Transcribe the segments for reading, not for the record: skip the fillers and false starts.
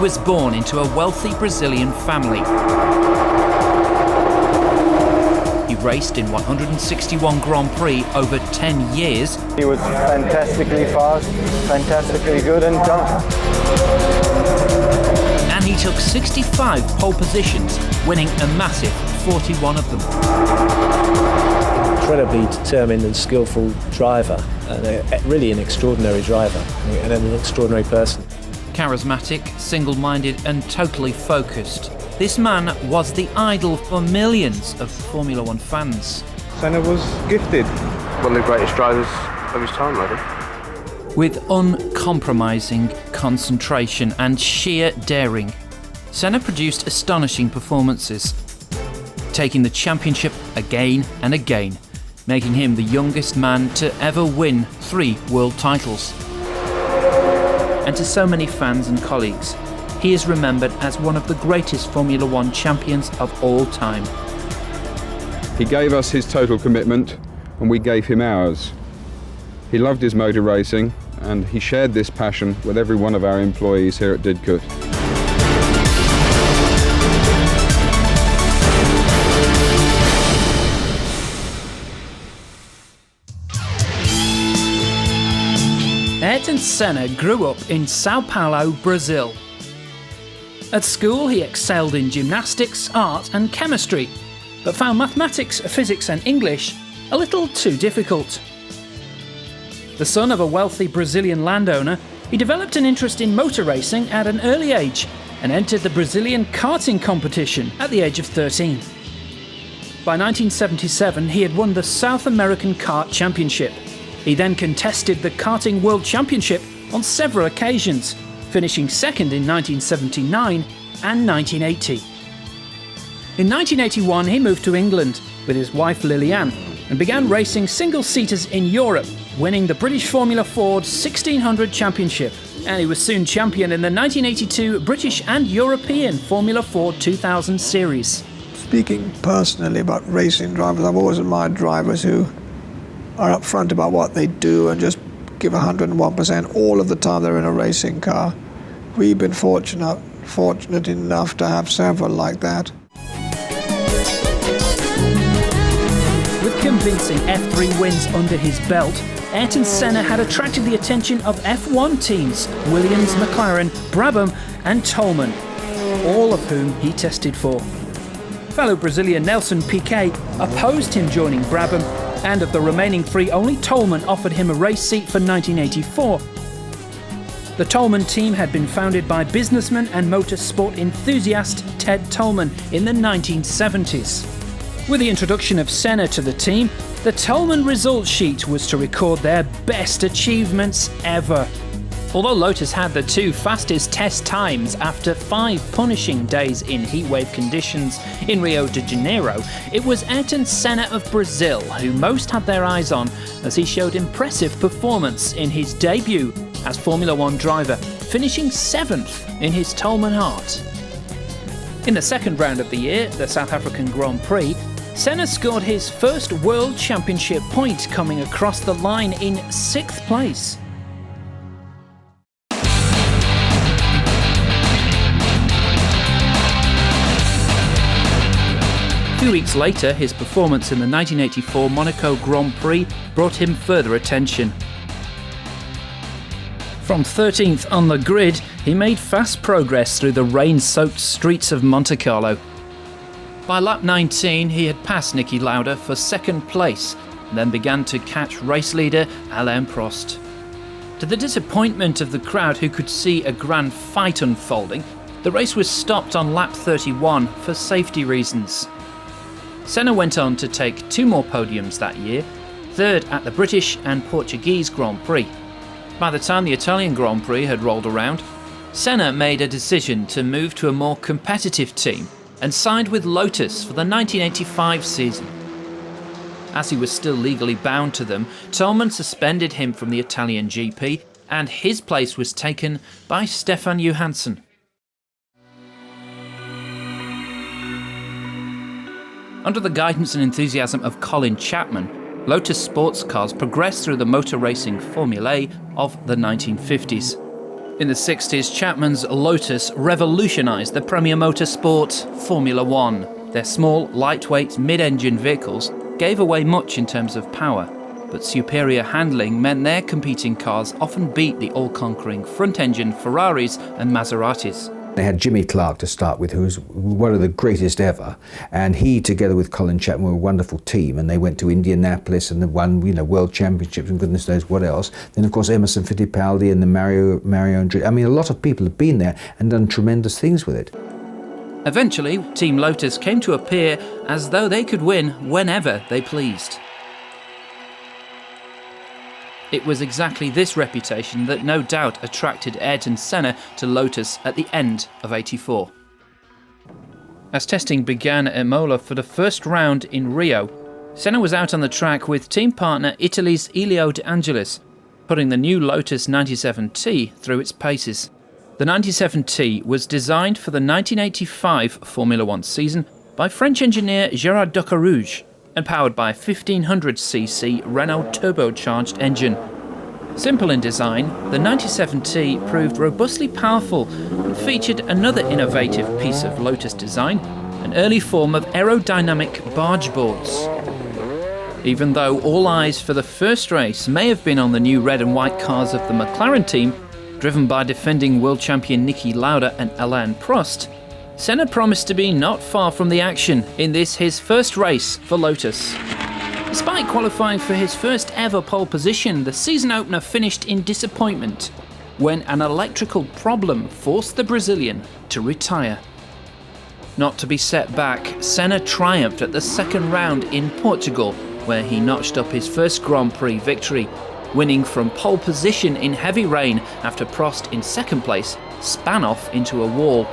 was born into a wealthy Brazilian family. He raced in 161 Grand Prix over 10 years. He was fantastically fast, fantastically good and tough. And he took 65 pole positions, winning a massive 41 of them. Incredibly determined and skillful driver, and really an extraordinary driver, and an extraordinary person. Charismatic, single-minded and totally focused. This man was the idol for millions of Formula One fans. Senna was gifted. One of the greatest drivers of his time, I think. With uncompromising concentration and sheer daring, Senna produced astonishing performances, taking the championship again and again, making him the youngest man to ever win 3 world titles. And to so many fans and colleagues, he is remembered as one of the greatest Formula One champions of all time. He gave us his total commitment and we gave him ours. He loved his motor racing and he shared this passion with every one of our employees here at Didcot. Ayrton Senna grew up in Sao Paulo, Brazil. At school, he excelled in gymnastics, art and chemistry, but found mathematics, physics and English a little too difficult. The son of a wealthy Brazilian landowner, he developed an interest in motor racing at an early age and entered the Brazilian karting competition at the age of 13. By 1977, he had won the South American Kart Championship. He then contested the Karting World Championship on several occasions, finishing second in 1979 and 1980. In 1981, he moved to England with his wife Lillian and began racing single-seaters in Europe, winning the British Formula Ford 1600 Championship. And he was soon champion in the 1982 British and European Formula Ford 2000 series. Speaking personally about racing drivers, I've always admired drivers who are upfront about what they do and just give 101% all of the time they're in a racing car. We've been fortunate enough to have several like that. With convincing F3 wins under his belt, Ayrton Senna had attracted the attention of F1 teams, Williams, McLaren, Brabham and Toleman, all of whom he tested for. Fellow Brazilian Nelson Piquet opposed him joining Brabham, and of the remaining 3, only Toleman offered him a race seat for 1984. The Toleman team had been founded by businessman and motorsport enthusiast Ted Toleman in the 1970s. With the introduction of Senna to the team, the Toleman results sheet was to record their best achievements ever. Although Lotus had the 2 fastest test times after 5 punishing days in heatwave conditions in Rio de Janeiro, it was Ayrton Senna of Brazil who most had their eyes on as he showed impressive performance in his debut as Formula One driver, finishing 7th in his Toleman heart. In the second round of the year, the South African Grand Prix, Senna scored his first World Championship point, coming across the line in 6th place. A few weeks later, his performance in the 1984 Monaco Grand Prix brought him further attention. From 13th on the grid, he made fast progress through the rain-soaked streets of Monte Carlo. By lap 19, he had passed Niki Lauda for 2nd place and then began to catch race leader Alain Prost. To the disappointment of the crowd who could see a grand fight unfolding, the race was stopped on lap 31 for safety reasons. Senna went on to take 2 more podiums that year, 3rd at the British and Portuguese Grand Prix. By the time the Italian Grand Prix had rolled around, Senna made a decision to move to a more competitive team and signed with Lotus for the 1985 season. As he was still legally bound to them, Toleman suspended him from the Italian GP and his place was taken by Stefan Johansson. Under the guidance and enthusiasm of Colin Chapman, Lotus sports cars progressed through the motor racing formulae of the 1950s. In the 60s, Chapman's Lotus revolutionised the premier motorsport, Formula One. Their small, lightweight, mid-engine vehicles gave away much in terms of power, but superior handling meant their competing cars often beat the all-conquering front-engine Ferraris and Maseratis. They had Jimmy Clark to start with, who was one of the greatest ever, and he, together with Colin Chapman, were a wonderful team, and they went to Indianapolis and they won, world championships and goodness knows what else. Then, of course, Emerson Fittipaldi and the Mario Andretti. I mean, a lot of people have been there and done tremendous things with it. Eventually, Team Lotus came to appear as though they could win whenever they pleased. It was exactly this reputation that no doubt attracted Ayrton Senna to Lotus at the end of '84. As testing began at Imola for the first round in Rio, Senna was out on the track with team partner Italy's Elio De Angelis, putting the new Lotus 97T through its paces. The 97T was designed for the 1985 Formula One season by French engineer Gérard Ducarouge and powered by a 1500cc Renault turbocharged engine. Simple in design, the 97T proved robustly powerful and featured another innovative piece of Lotus design, an early form of aerodynamic barge boards. Even though all eyes for the first race may have been on the new red and white cars of the McLaren team, driven by defending world champion Niki Lauda and Alain Prost, Senna promised to be not far from the action in this his first race for Lotus. Despite qualifying for his first ever pole position, the season opener finished in disappointment when an electrical problem forced the Brazilian to retire. Not to be set back, Senna triumphed at the second round in Portugal, where he notched up his first Grand Prix victory, winning from pole position in heavy rain after Prost in second place span off into a wall.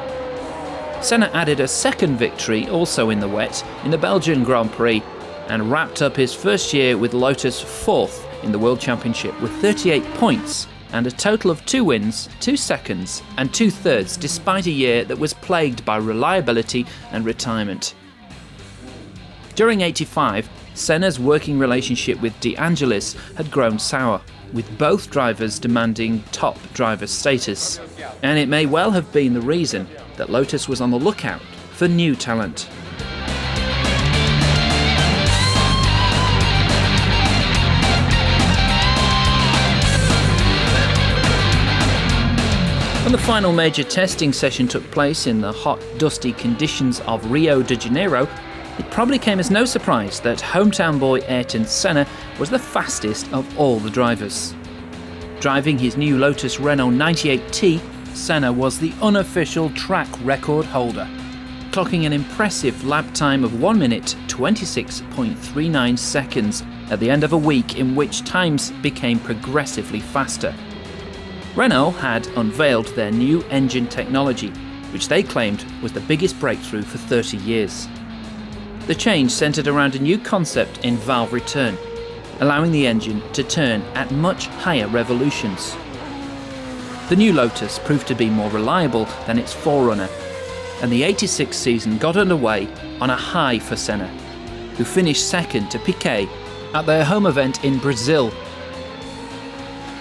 Senna added a second victory, also in the wet, in the Belgian Grand Prix, and wrapped up his first year with Lotus fourth in the World Championship with 38 points and a total of 2 wins, 2 seconds and 2 thirds, despite a year that was plagued by reliability and retirement. During '85, Senna's working relationship with De Angelis had grown sour, with both drivers demanding top driver status, and it may well have been the reason that Lotus was on the lookout for new talent. When the final major testing session took place in the hot, dusty conditions of Rio de Janeiro, it probably came as no surprise that hometown boy Ayrton Senna was the fastest of all the drivers. Driving his new Lotus Renault 98T, Senna was the unofficial track record holder, clocking an impressive lap time of 1 minute 26.39 seconds at the end of a week in which times became progressively faster. Renault had unveiled their new engine technology, which they claimed was the biggest breakthrough for 30 years. The change centred around a new concept in valve return, allowing the engine to turn at much higher revolutions. The new Lotus proved to be more reliable than its forerunner, and the '86 season got underway on a high for Senna, who finished second to Piquet at their home event in Brazil.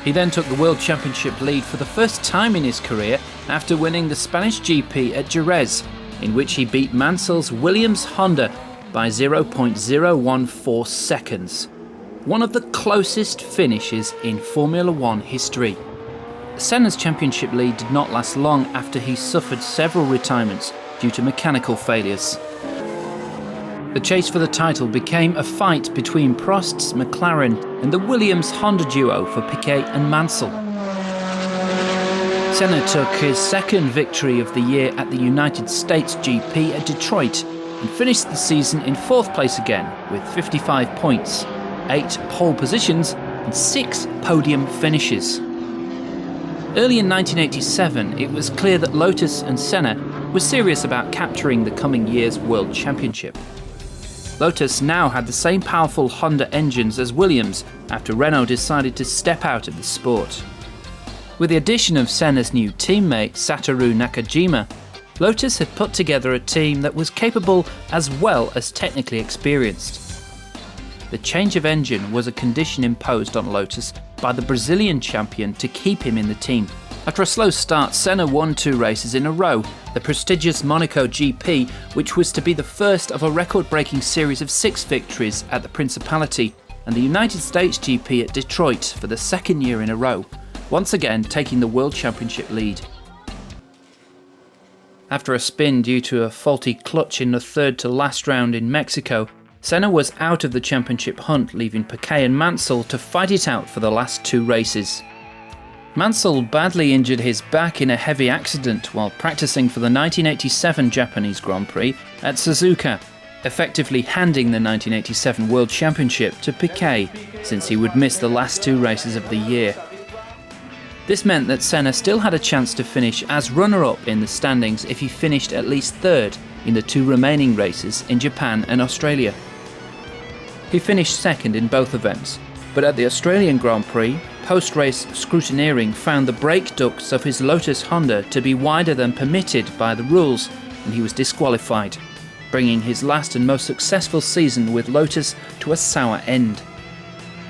He then took the World Championship lead for the first time in his career after winning the Spanish GP at Jerez, in which he beat Mansell's Williams Honda by 0.014 seconds, one of the closest finishes in Formula One history. Senna's championship lead did not last long after he suffered several retirements due to mechanical failures. The chase for the title became a fight between Prost's McLaren and the Williams-Honda duo for Piquet and Mansell. Senna took his second victory of the year at the United States GP at Detroit and finished the season in fourth place again with 55 points, 8 pole positions and 6 podium finishes. Early in 1987, it was clear that Lotus and Senna were serious about capturing the coming year's World Championship. Lotus now had the same powerful Honda engines as Williams after Renault decided to step out of the sport. With the addition of Senna's new teammate Satoru Nakajima, Lotus had put together a team that was capable as well as technically experienced. The change of engine was a condition imposed on Lotus by the Brazilian champion to keep him in the team, After a slow start, Senna won 2 races in a row, the prestigious Monaco GP, which was to be the first of a record-breaking series of 6 victories at the Principality, and the United States GP at Detroit for the 2nd year in a row, once again taking the World Championship lead. After a spin due to a faulty clutch in the 3rd to last round in Mexico, Senna was out of the championship hunt, leaving Piquet and Mansell to fight it out for the last 2 races. Mansell badly injured his back in a heavy accident while practicing for the 1987 Japanese Grand Prix at Suzuka, effectively handing the 1987 World Championship to Piquet, since he would miss the last 2 races of the year. This meant that Senna still had a chance to finish as runner-up in the standings if he finished at least 3rd in the 2 remaining races in Japan and Australia. He finished 2nd in both events, but at the Australian Grand Prix, post-race scrutineering found the brake ducts of his Lotus Honda to be wider than permitted by the rules, and he was disqualified, bringing his last and most successful season with Lotus to a sour end.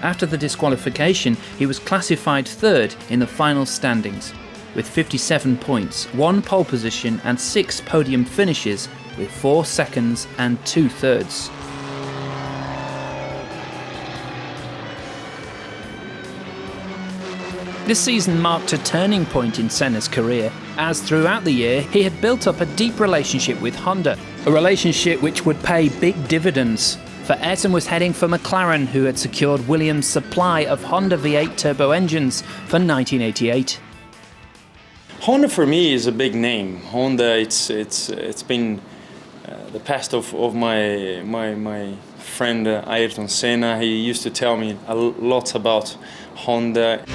After the disqualification, he was classified 3rd in the final standings, with 57 points, 1 pole position and 6 podium finishes, with 4 seconds and 2 thirds. This season marked a turning point in Senna's career, as throughout the year he had built up a deep relationship with Honda, a relationship which would pay big dividends. For Ayrton was heading for McLaren, who had secured Williams' supply of Honda V8 turbo engines for 1988. Honda for me is a big name. Honda, it's been the past of my friend Ayrton Senna. He used to tell me a lot about Honda.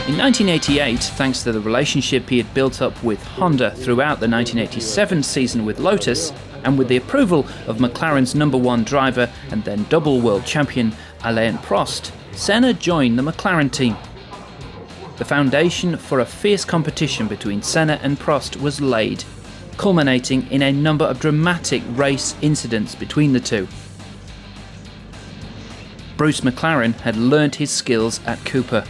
In 1988, thanks to the relationship he had built up with Honda throughout the 1987 season with Lotus, and with the approval of McLaren's #1 driver and then double world champion Alain Prost, Senna joined the McLaren team. The foundation for a fierce competition between Senna and Prost was laid, culminating in a number of dramatic race incidents between the two. Bruce McLaren had learnt his skills at Cooper.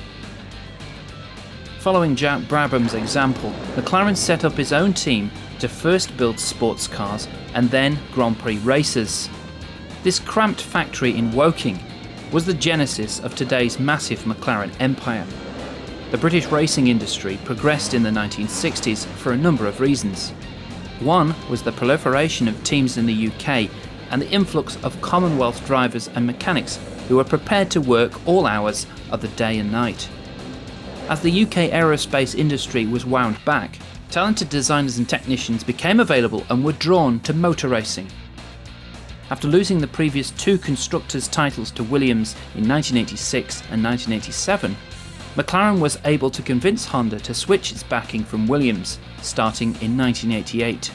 Following Jack Brabham's example, McLaren set up his own team to first build sports cars and then Grand Prix races. This cramped factory in Woking was the genesis of today's massive McLaren empire. The British racing industry progressed in the 1960s for a number of reasons. One was the proliferation of teams in the UK and the influx of Commonwealth drivers and mechanics who were prepared to work all hours of the day and night. As the UK aerospace industry was wound back, talented designers and technicians became available and were drawn to motor racing. After losing the previous 2 constructors' titles to Williams in 1986 and 1987, McLaren was able to convince Honda to switch its backing from Williams, starting in 1988.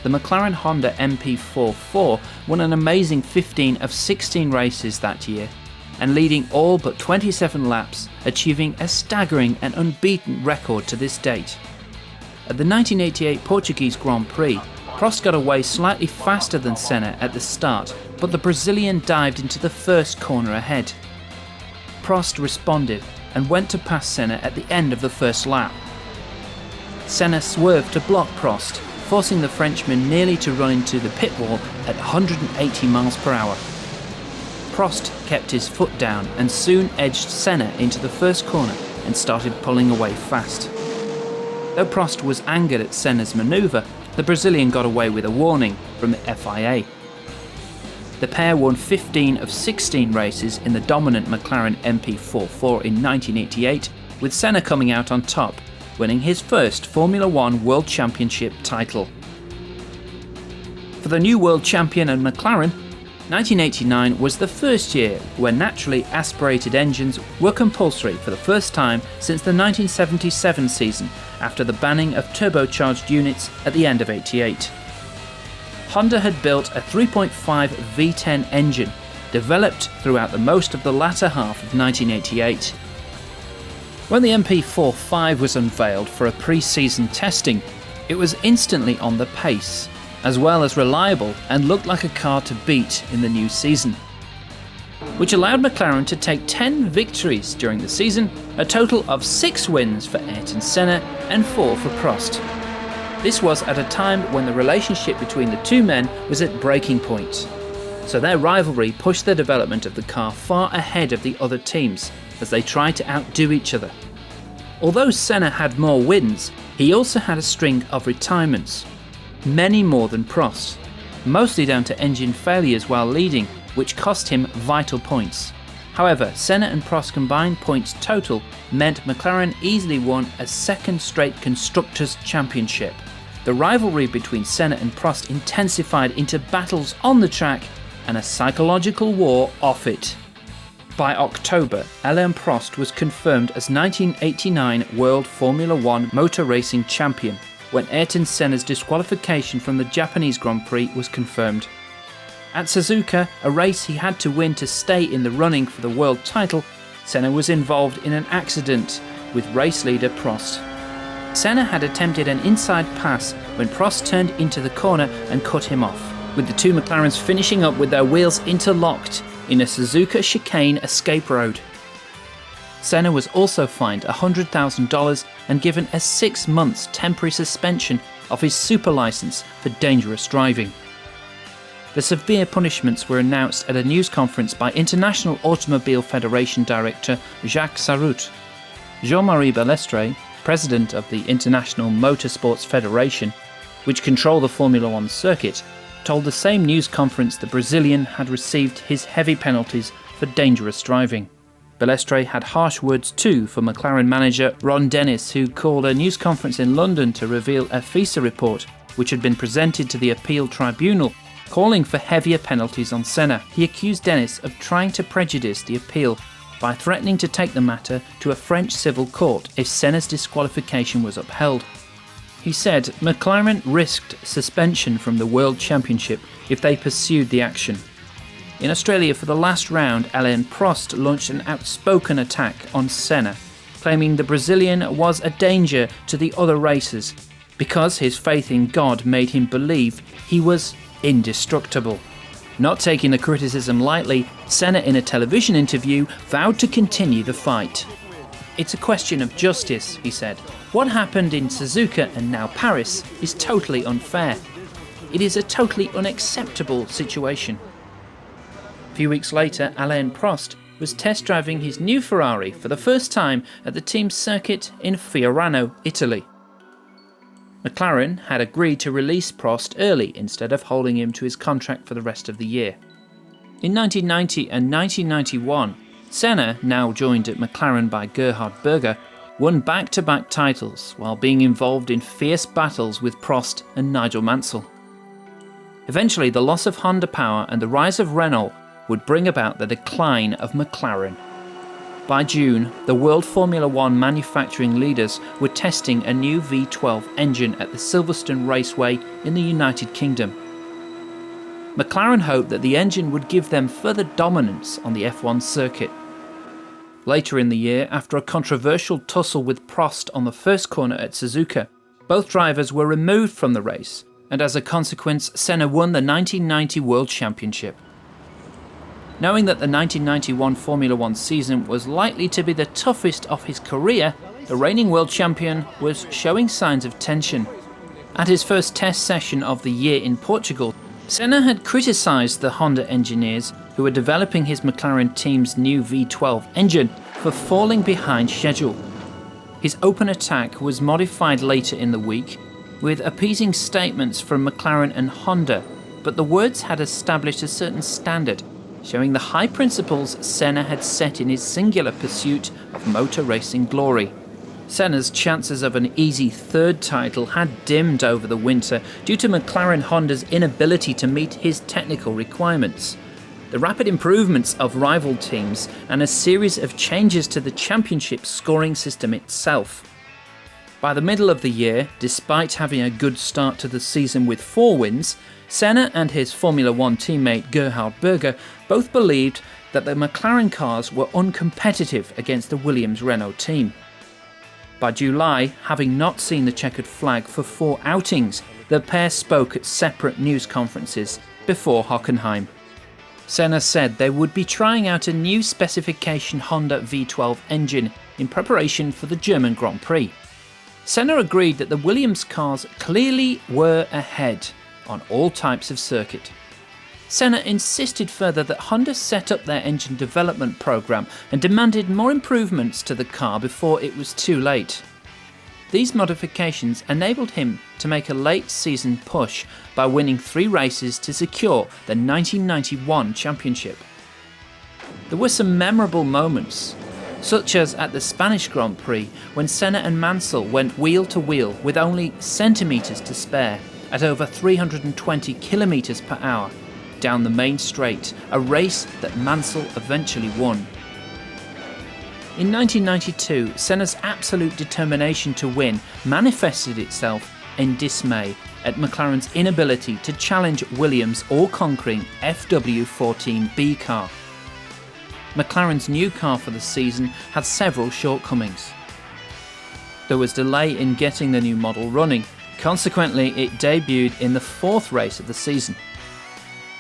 The McLaren Honda MP44 won an amazing 15 of 16 races that year, and leading all but 27 laps, achieving a staggering and unbeaten record to this date. At the 1988 Portuguese Grand Prix, Prost got away slightly faster than Senna at the start, but the Brazilian dived into the first corner ahead. Prost responded and went to pass Senna at the end of the first lap. Senna swerved to block Prost, forcing the Frenchman nearly to run into the pit wall at 180 miles per hour. Prost kept his foot down and soon edged Senna into the first corner and started pulling away fast. Though Prost was angered at Senna's manoeuvre, the Brazilian got away with a warning from the FIA. The pair won 15 of 16 races in the dominant McLaren MP44 in 1988, with Senna coming out on top, winning his first Formula One World Championship title. For the new world champion and McLaren, 1989 was the first year when naturally aspirated engines were compulsory for the first time since the 1977 season, after the banning of turbocharged units at the end of '88. Honda had built a 3.5 V10 engine, developed throughout the most of the latter half of 1988. When the MP45 was unveiled for a pre-season testing, it was instantly on the pace, as well as reliable, and looked like a car to beat in the new season, which allowed McLaren to take 10 victories during the season, a total of 6 wins for Ayrton Senna and 4 for Prost. This was at a time when the relationship between the two men was at breaking point, so their rivalry pushed the development of the car far ahead of the other teams as they tried to outdo each other. Although Senna had more wins, he also had a string of retirements, many more than Prost, mostly down to engine failures while leading, which cost him vital points. However, Senna and Prost combined points total meant McLaren easily won a second straight Constructors' Championship. The rivalry between Senna and Prost intensified into battles on the track and a psychological war off it. By October, Alain Prost was confirmed as 1989 World Formula One Motor Racing Champion when Ayrton Senna's disqualification from the Japanese Grand Prix was confirmed. At Suzuka, a race he had to win to stay in the running for the world title, Senna was involved in an accident with race leader Prost. Senna had attempted an inside pass when Prost turned into the corner and cut him off, with the two McLarens finishing up with their wheels interlocked in a Suzuka chicane escape road. Senna was also fined $100,000 and given a 6 months temporary suspension of his super license for dangerous driving. The severe punishments were announced at a news conference by International Automobile Federation Director Jacques Sarraute. Jean-Marie Balestre, president of the International Motorsports Federation, which control the Formula One circuit, told the same news conference the Brazilian had received his heavy penalties for dangerous driving. Balestre had harsh words too for McLaren manager Ron Dennis, who called a news conference in London to reveal a FISA report which had been presented to the appeal tribunal, calling for heavier penalties on Senna. He accused Dennis of trying to prejudice the appeal by threatening to take the matter to a French civil court if Senna's disqualification was upheld. He said McLaren risked suspension from the World Championship if they pursued the action. In Australia for the last round, Alain Prost launched an outspoken attack on Senna, claiming the Brazilian was a danger to the other racers because his faith in God made him believe he was indestructible. Not taking the criticism lightly, Senna in a television interview vowed to continue the fight. "It's a question of justice," he said. "What happened in Suzuka and now Paris is totally unfair. It is a totally unacceptable situation." A few weeks later, Alain Prost was test driving his new Ferrari for the first time at the team's circuit in Fiorano, Italy. McLaren had agreed to release Prost early instead of holding him to his contract for the rest of the year. In 1990 and 1991, Senna, now joined at McLaren by Gerhard Berger, won back-to-back titles while being involved in fierce battles with Prost and Nigel Mansell. Eventually, the loss of Honda power and the rise of Renault would bring about the decline of McLaren. By June, the World Formula One manufacturing leaders were testing a new V12 engine at the Silverstone Raceway in the United Kingdom. McLaren hoped that the engine would give them further dominance on the F1 circuit. Later in the year, after a controversial tussle with Prost on the first corner at Suzuka, both drivers were removed from the race, and as a consequence, Senna won the 1990 World Championship. Knowing that the 1991 Formula One season was likely to be the toughest of his career, the reigning world champion was showing signs of tension. At his first test session of the year in Portugal, Senna had criticised the Honda engineers who were developing his McLaren team's new V12 engine for falling behind schedule. His open attack was modified later in the week with appeasing statements from McLaren and Honda, but the words had established a certain standard, showing the high principles Senna had set in his singular pursuit of motor racing glory. Senna's chances of an easy third title had dimmed over the winter due to McLaren Honda's inability to meet his technical requirements, the rapid improvements of rival teams, and a series of changes to the championship scoring system itself. By the middle of the year, despite having a good start to the season with 4 wins, Senna and his Formula One teammate Gerhard Berger both believed that the McLaren cars were uncompetitive against the Williams-Renault team. By July, having not seen the checkered flag for 4 outings, the pair spoke at separate news conferences before Hockenheim. Senna said they would be trying out a new specification Honda V12 engine in preparation for the German Grand Prix. Senna agreed that the Williams cars clearly were ahead on all types of circuit. Senna insisted further that Honda set up their engine development program and demanded more improvements to the car before it was too late. These modifications enabled him to make a late season push by winning 3 races to secure the 1991 championship. There were some memorable moments, such as at the Spanish Grand Prix when Senna and Mansell went wheel to wheel with only centimetres to spare at over 320 kilometres per hour down the main straight, a race that Mansell eventually won. In 1992, Senna's absolute determination to win manifested itself in dismay at McLaren's inability to challenge Williams' all-conquering FW14B car. McLaren's new car for the season had several shortcomings. There was delay in getting the new model running, consequently it debuted in the 4th race of the season.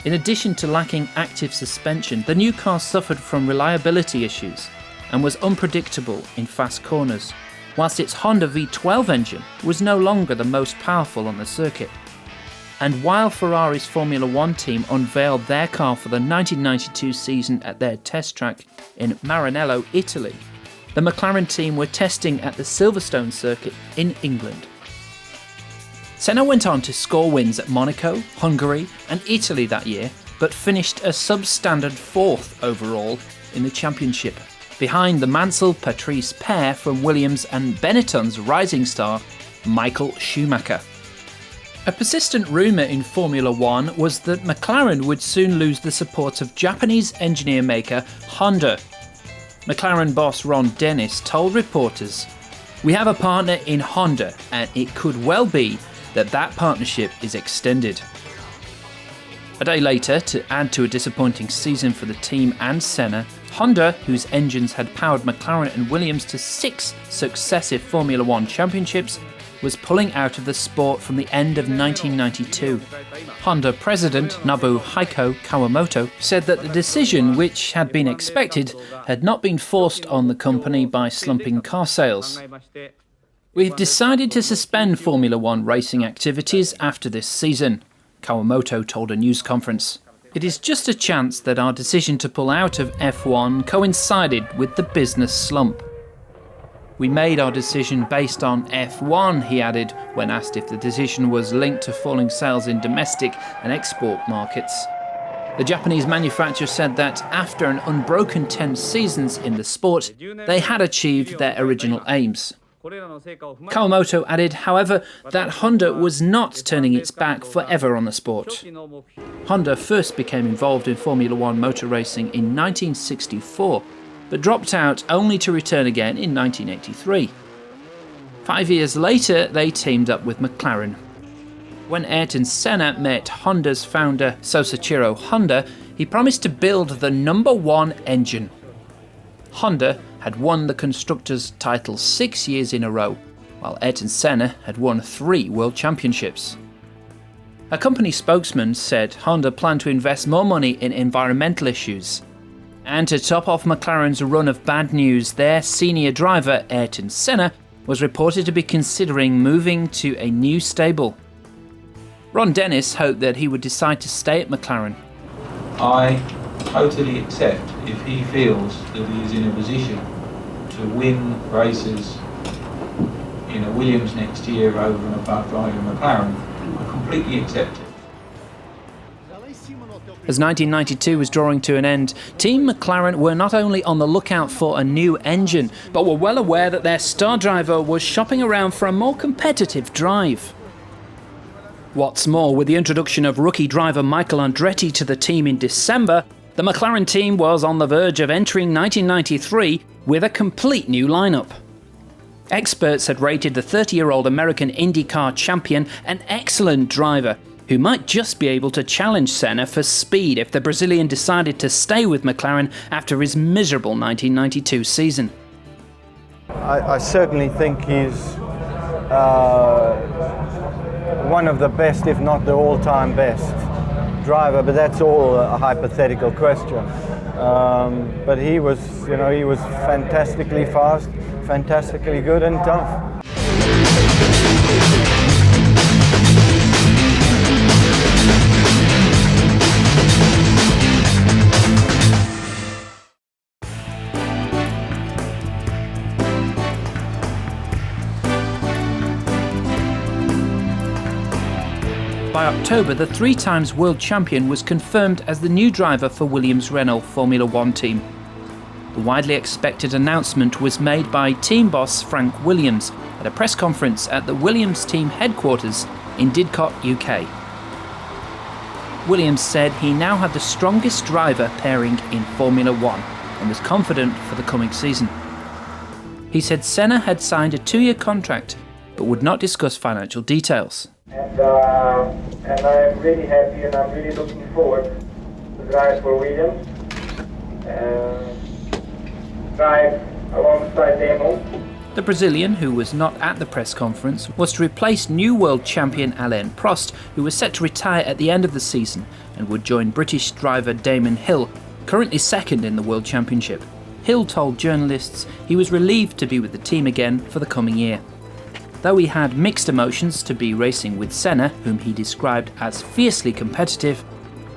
In addition to lacking active suspension, the new car suffered from reliability issues and was unpredictable in fast corners, whilst its Honda V12 engine was no longer the most powerful on the circuit. And while Ferrari's Formula One team unveiled their car for the 1992 season at their test track in Maranello, Italy, the McLaren team were testing at the Silverstone circuit in England. Senna went on to score wins at Monaco, Hungary and Italy that year, but finished a substandard 4th overall in the championship, behind the Mansell-Patrese pair from Williams and Benetton's rising star, Michael Schumacher. A persistent rumour in Formula One was that McLaren would soon lose the support of Japanese engineer maker Honda. McLaren boss Ron Dennis told reporters, "We have a partner in Honda and it could well be that partnership is extended." A day later, to add to a disappointing season for the team and Senna, Honda, whose engines had powered McLaren and Williams to 6 successive Formula One championships, was pulling out of the sport from the end of 1992. Honda president Nobuhiko Kawamoto said that the decision, which had been expected, had not been forced on the company by slumping car sales. "We've decided to suspend Formula One racing activities after this season," Kawamoto told a news conference. "It is just a chance that our decision to pull out of F1 coincided with the business slump. We made our decision based on F1, he added, when asked if the decision was linked to falling sales in domestic and export markets. The Japanese manufacturer said that after an unbroken 10 seasons in the sport, they had achieved their original aims. Kawamoto added, however, that Honda was not turning its back forever on the sport. Honda first became involved in Formula One motor racing in 1964, but dropped out only to return again in 1983. 5 years later, they teamed up with McLaren. When Ayrton Senna met Honda's founder Soichiro Honda, he promised to build the #1 engine. Honda had won the Constructors' title 6 years in a row, while Ayrton Senna had won 3 World Championships. A company spokesman said Honda planned to invest more money in environmental issues. And to top off McLaren's run of bad news, their senior driver, Ayrton Senna, was reported to be considering moving to a new stable. Ron Dennis hoped that he would decide to stay at McLaren. "I totally accept if he feels that he is in a position to win races in a Williams next year over and above driving McLaren. I completely accept it." As 1992 was drawing to an end, Team McLaren were not only on the lookout for a new engine, but were well aware that their star driver was shopping around for a more competitive drive. What's more, with the introduction of rookie driver Michael Andretti to the team in December, the McLaren team was on the verge of entering 1993 with a complete new lineup. Experts had rated the 30-year-old American IndyCar champion an excellent driver, who might just be able to challenge Senna for speed if the Brazilian decided to stay with McLaren after his miserable 1992 season. I certainly think he's one of the best, if not the all-time best driver, but that's all a hypothetical question. But he was fantastically fast, fantastically good and tough. By October, the 3 times world champion was confirmed as the new driver for Williams-Renault Formula One team. The widely expected announcement was made by team boss Frank Williams at a press conference at the Williams team headquarters in Didcot, UK. Williams said he now had the strongest driver pairing in Formula One and was confident for the coming season. He said Senna had signed a 2-year contract but would not discuss financial details. And I'm really happy and I'm really looking forward to drive for Williams, drive alongside Damon. The Brazilian, who was not at the press conference, was to replace new world champion Alain Prost, who was set to retire at the end of the season and would join British driver Damon Hill, currently second in the World Championship. Hill told journalists he was relieved to be with the team again for the coming year. Though he had mixed emotions to be racing with Senna, whom he described as fiercely competitive,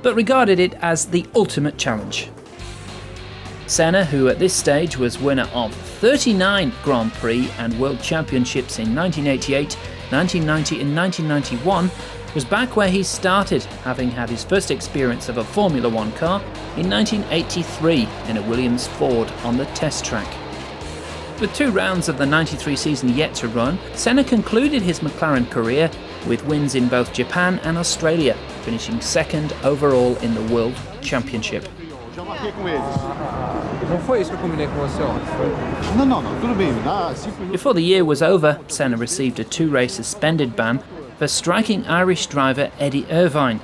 but regarded it as the ultimate challenge. Senna, who at this stage was winner of 39 Grand Prix and World Championships in 1988, 1990 and 1991, was back where he started, having had his first experience of a Formula One car in 1983 in a Williams Ford on the test track. With 2 rounds of the 93 season yet to run, Senna concluded his McLaren career with wins in both Japan and Australia, finishing second overall in the World Championship. Before the year was over, Senna received a 2-race suspended ban for striking Irish driver Eddie Irvine.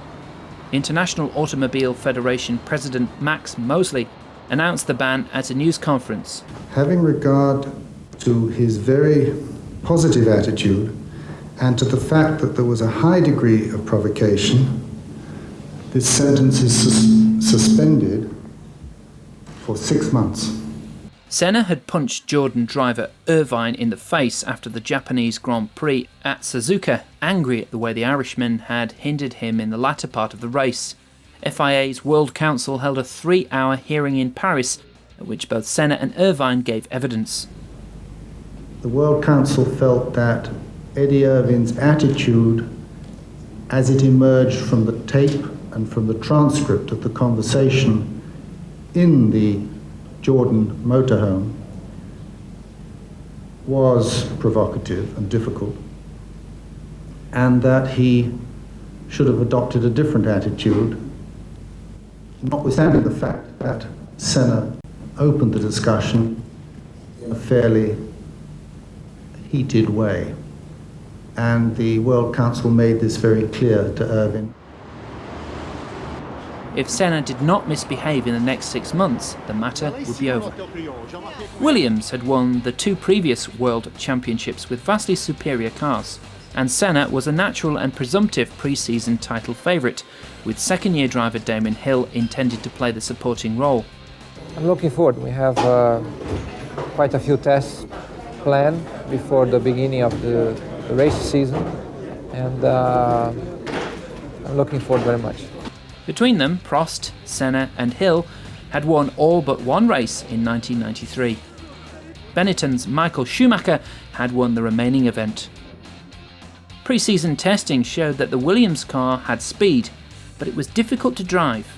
International Automobile Federation President Max Mosley announced the ban at a news conference. Having regard to his very positive attitude and to the fact that there was a high degree of provocation, this sentence is suspended for 6 months. Senna had punched Jordan driver Irvine in the face after the Japanese Grand Prix at Suzuka, angry at the way the Irishman had hindered him in the latter part of the race. FIA's World Council held a 3-hour hearing in Paris, at which both Senna and Irvine gave evidence. The World Council felt that Eddie Irvine's attitude, as it emerged from the tape and from the transcript of the conversation in the Jordan motorhome, was provocative and difficult, and that he should have adopted a different attitude, notwithstanding the fact that Senna opened the discussion in a fairly heated way. And the World Council made this very clear to Irvine. If Senna did not misbehave in the next 6 months, the matter would be over. Williams had won the 2 previous World Championships with vastly superior cars, and Senna was a natural and presumptive pre-season title favourite, with second-year driver Damon Hill intended to play the supporting role. I'm looking forward. We have quite a few tests planned before the beginning of the race season, and I'm looking forward very much. Between them, Prost, Senna and Hill had won all but 1 race in 1993. Benetton's Michael Schumacher had won the remaining event. Pre-season testing showed that the Williams car had speed, but it was difficult to drive.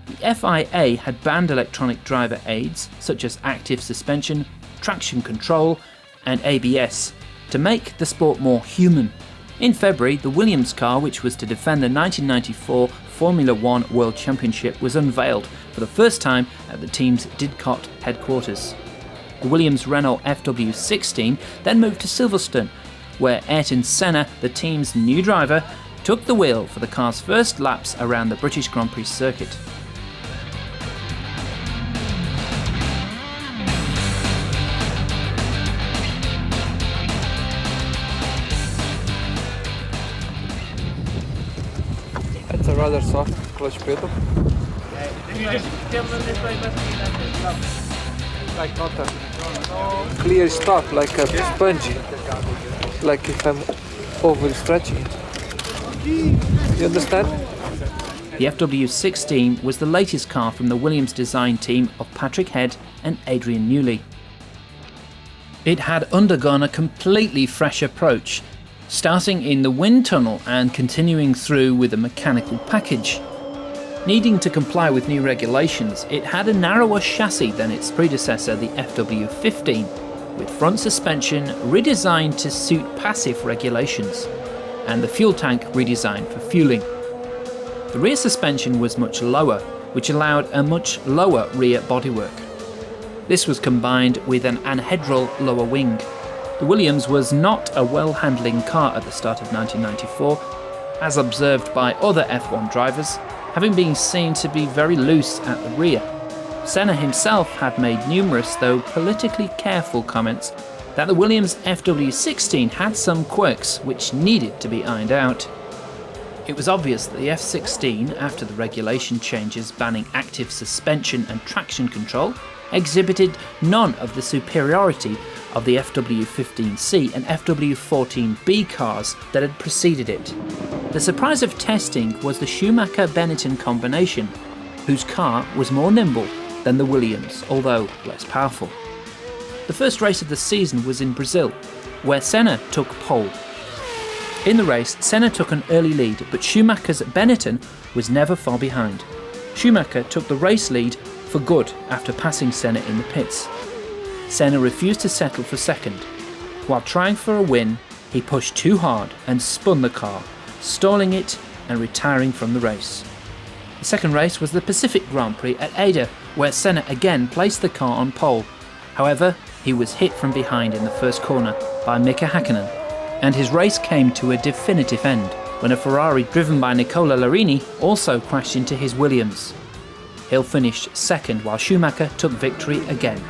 The FIA had banned electronic driver aids, such as active suspension, traction control and ABS, to make the sport more human. In February, the Williams car, which was to defend the 1994 Formula One World Championship, was unveiled for the first time at the team's Didcot headquarters. The Williams-Renault FW16 then moved to Silverstone, where Ayrton Senna, the team's new driver, took the wheel for the car's first laps around the British Grand Prix circuit. It's a rather soft clutch pedal. Like not a clear stop, like a spongy. Like if I'm overstretching it. You understand? The FW16 was the latest car from the Williams design team of Patrick Head and Adrian Newley. It had undergone a completely fresh approach, starting in the wind tunnel and continuing through with a mechanical package. Needing to comply with new regulations, it had a narrower chassis than its predecessor, the FW15, with front suspension redesigned to suit passive regulations, and the fuel tank redesigned for fueling. The rear suspension was much lower, which allowed a much lower rear bodywork. This was combined with an anhedral lower wing. The Williams was not a well-handling car at the start of 1994, as observed by other F1 drivers, having been seen to be very loose at the rear. Senna himself had made numerous, though politically careful, comments that the Williams FW16 had some quirks which needed to be ironed out. It was obvious that the F16, after the regulation changes banning active suspension and traction control, exhibited none of the superiority of the FW15C and FW14B cars that had preceded it. The surprise of testing was the Schumacher-Benetton combination, whose car was more nimble than the Williams, although less powerful. The first race of the season was in Brazil, where Senna took pole. In the race, Senna took an early lead, but Schumacher's Benetton was never far behind. Schumacher took the race lead for good after passing Senna in the pits. Senna refused to settle for second. While trying for a win, he pushed too hard and spun the car, stalling it and retiring from the race. The second race was the Pacific Grand Prix at Ada, where Senna again placed the car on pole. However, he was hit from behind in the first corner by Mika Häkkinen, and his race came to a definitive end when a Ferrari driven by Nicola Larini also crashed into his Williams. Hill finished second while Schumacher took victory again.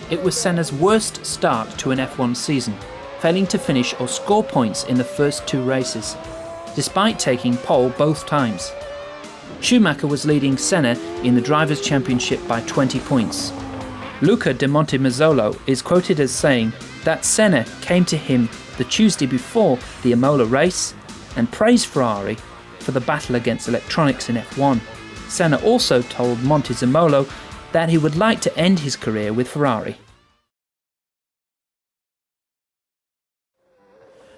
It was Senna's worst start to an F1 season, failing to finish or score points in the first two races, despite taking pole both times. Schumacher was leading Senna in the Drivers' Championship by 20 points. Luca de Montemazzolo is quoted as saying that Senna came to him the Tuesday before the Imola race and praised Ferrari for the battle against electronics in F1. Senna also told Montezemolo that he would like to end his career with Ferrari.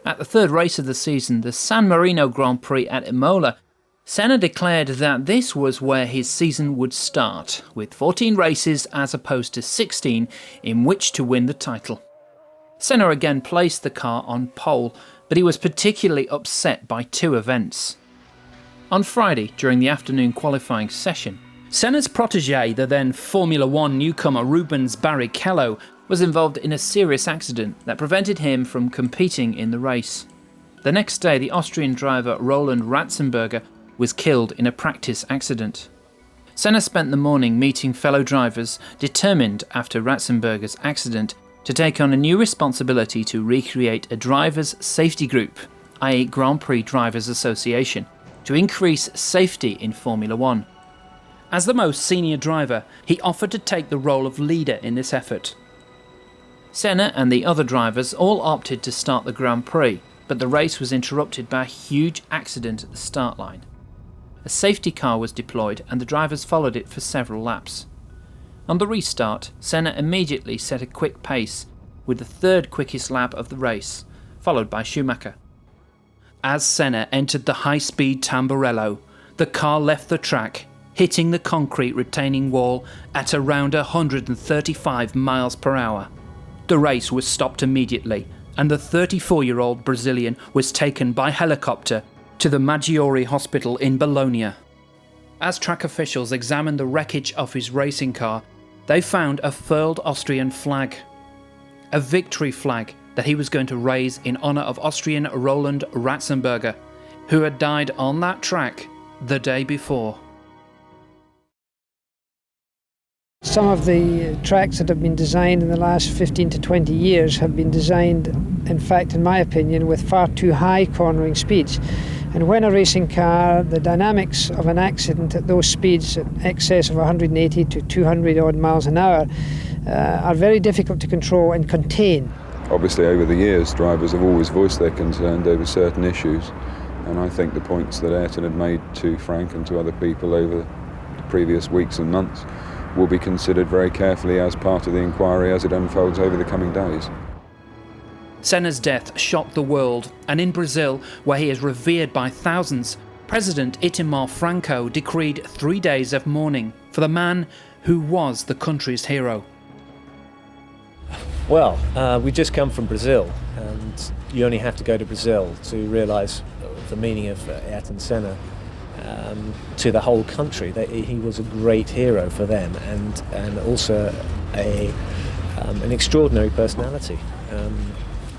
At the third race of the season, the San Marino Grand Prix at Imola, Senna declared that this was where his season would start, with 14 races as opposed to 16 in which to win the title. Senna again placed the car on pole, but he was particularly upset by two events. On Friday, during the afternoon qualifying session, Senna's protégé, the then Formula One newcomer Rubens Barrichello, was involved in a serious accident that prevented him from competing in the race. The next day, the Austrian driver Roland Ratzenberger was killed in a practice accident. Senna spent the morning meeting fellow drivers, determined after Ratzenberger's accident to take on a new responsibility to recreate a drivers' safety group, i.e. Grand Prix Drivers Association, to increase safety in Formula One. As the most senior driver, he offered to take the role of leader in this effort. Senna and the other drivers all opted to start the Grand Prix, but the race was interrupted by a huge accident at the start line. A safety car was deployed and the drivers followed it for several laps. On the restart, Senna immediately set a quick pace, with the third quickest lap of the race, followed by Schumacher. As Senna entered the high-speed Tamburello, the car left the track, hitting the concrete retaining wall at around 135 miles per hour. The race was stopped immediately, and the 34-year-old Brazilian was taken by helicopter to the Maggiore Hospital in Bologna. As track officials examined the wreckage of his racing car, they found a furled Austrian flag, a victory flag that he was going to raise in honour of Austrian Roland Ratzenberger, who had died on that track the day before. Some of the tracks that have been designed in the last 15 to 20 years have been designed, in fact, in my opinion, with far too high cornering speeds. And when a racing car, the dynamics of an accident at those speeds, at excess of 180 to 200 odd miles an hour, are very difficult to control and contain. Obviously, over the years, drivers have always voiced their concern over certain issues, and I think the points that Ayrton had made to Frank and to other people over the previous weeks and months will be considered very carefully as part of the inquiry as it unfolds over the coming days. Senna's death shocked the world, and in Brazil, where he is revered by thousands, President Itamar Franco decreed 3 days of mourning for the man who was the country's hero. Well, we just come from Brazil, and you only have to go to Brazil to realise the meaning of Ayrton Senna to the whole country. That he was a great hero for them, and also an extraordinary personality.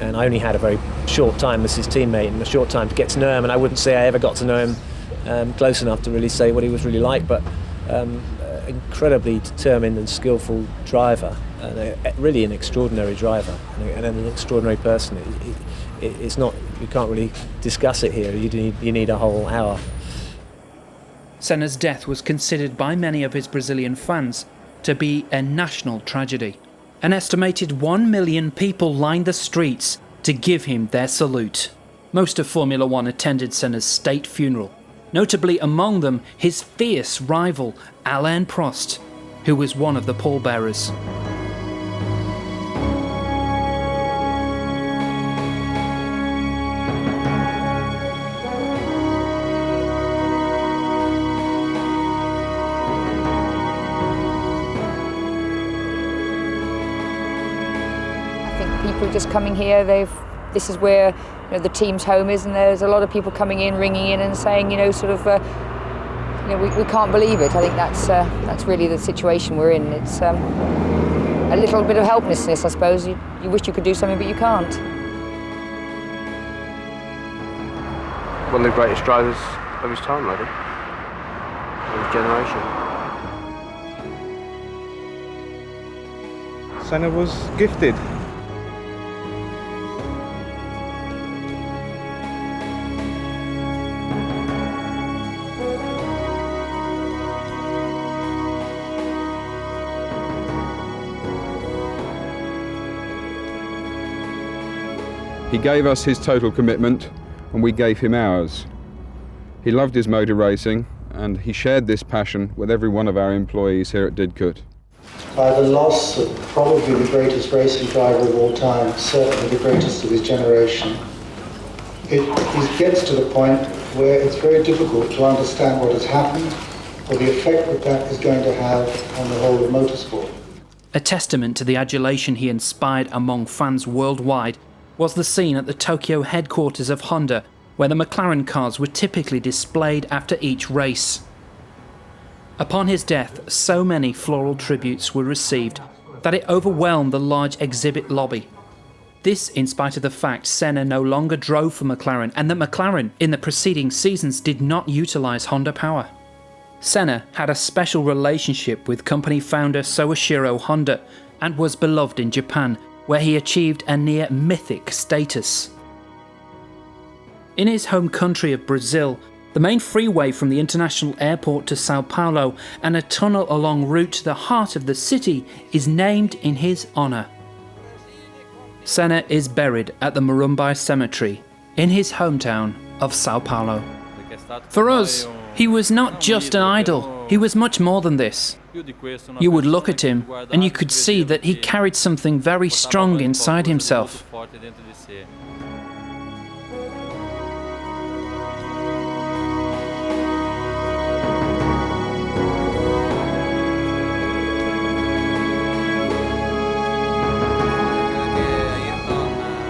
And I only had a very short time as his teammate and a short time to get to know him, and I wouldn't say I ever got to know him close enough to really say what he was really like, but incredibly determined and skillful driver, and really an extraordinary driver and an extraordinary person. It's not, you can't really discuss it here. You need a whole hour. Senna's death was considered by many of his Brazilian fans to be a national tragedy. An estimated 1 million people lined the streets to give him their salute. Most of Formula One attended Senna's state funeral, notably among them his fierce rival Alain Prost, who was one of the pallbearers. People just coming here, this is where the team's home is, and there's a lot of people coming in, ringing in and saying, we can't believe it. I think that's really the situation we're in. It's a little bit of helplessness, I suppose. You wish you could do something, but you can't. One of the greatest drivers of his time, really, of his generation. Senna was gifted. He gave us his total commitment, and we gave him ours. He loved his motor racing, and he shared this passion with every one of our employees here at Didcot. By the loss of probably the greatest racing driver of all time, certainly the greatest of his generation, it gets to the point where it's very difficult to understand what has happened or the effect that is going to have on the whole of motorsport. A testament to the adulation he inspired among fans worldwide was the scene at the Tokyo headquarters of Honda, where the McLaren cars were typically displayed after each race. Upon his death, so many floral tributes were received that it overwhelmed the large exhibit lobby. This in spite of the fact Senna no longer drove for McLaren, and that McLaren in the preceding seasons did not utilise Honda power. Senna had a special relationship with company founder Soichiro Honda and was beloved in Japan, where he achieved a near mythic status. In his home country of Brazil, the main freeway from the international airport to Sao Paulo and a tunnel along route to the heart of the city is named in his honour. Senna is buried at the Morumbi Cemetery in his hometown of Sao Paulo. For us, he was not just an idol, he was much more than this. You would look at him and you could see that he carried something very strong inside himself.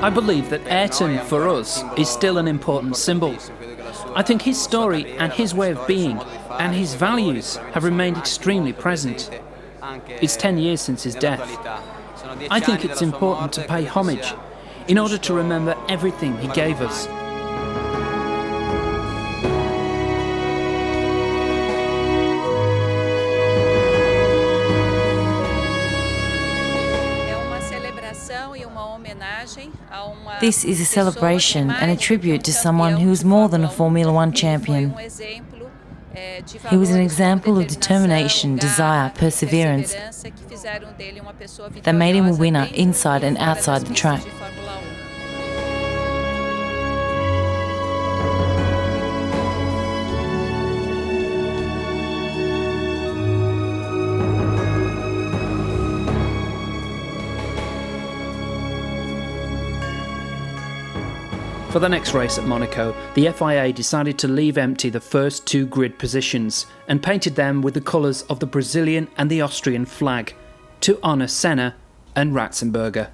I believe that Ayrton, for us, is still an important symbol. I think his story and his way of being and his values have remained extremely present. It's 10 years since his death. I think it's important to pay homage in order to remember everything he gave us. This is a celebration and a tribute to someone who is more than a Formula One champion. He was an example of determination, desire, perseverance that made him a winner inside and outside the track. For the next race at Monaco, the FIA decided to leave empty the first two grid positions and painted them with the colours of the Brazilian and the Austrian flag to honour Senna and Ratzenberger.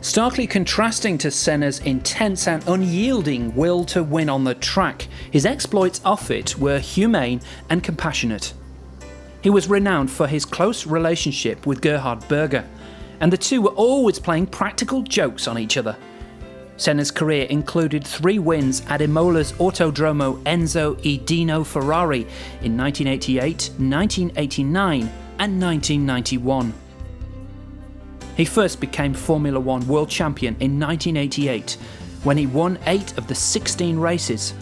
Starkly contrasting to Senna's intense and unyielding will to win on the track, his exploits off it were humane and compassionate. He was renowned for his close relationship with Gerhard Berger, and the two were always playing practical jokes on each other. Senna's career included 3 wins at Imola's Autodromo Enzo e Dino Ferrari in 1988, 1989 and 1991. He first became Formula One world champion in 1988 when he won 8 of the 16 races,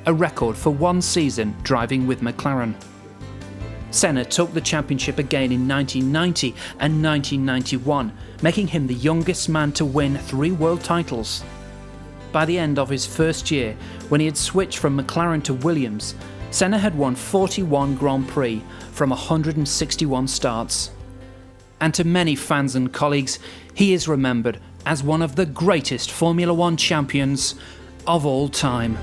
a record for one season driving with McLaren. Senna took the championship again in 1990 and 1991, making him the youngest man to win 3 world titles. By the end of his first year, when he had switched from McLaren to Williams, Senna had won 41 Grand Prix from 161 starts. And to many fans and colleagues, he is remembered as one of the greatest Formula One champions of all time.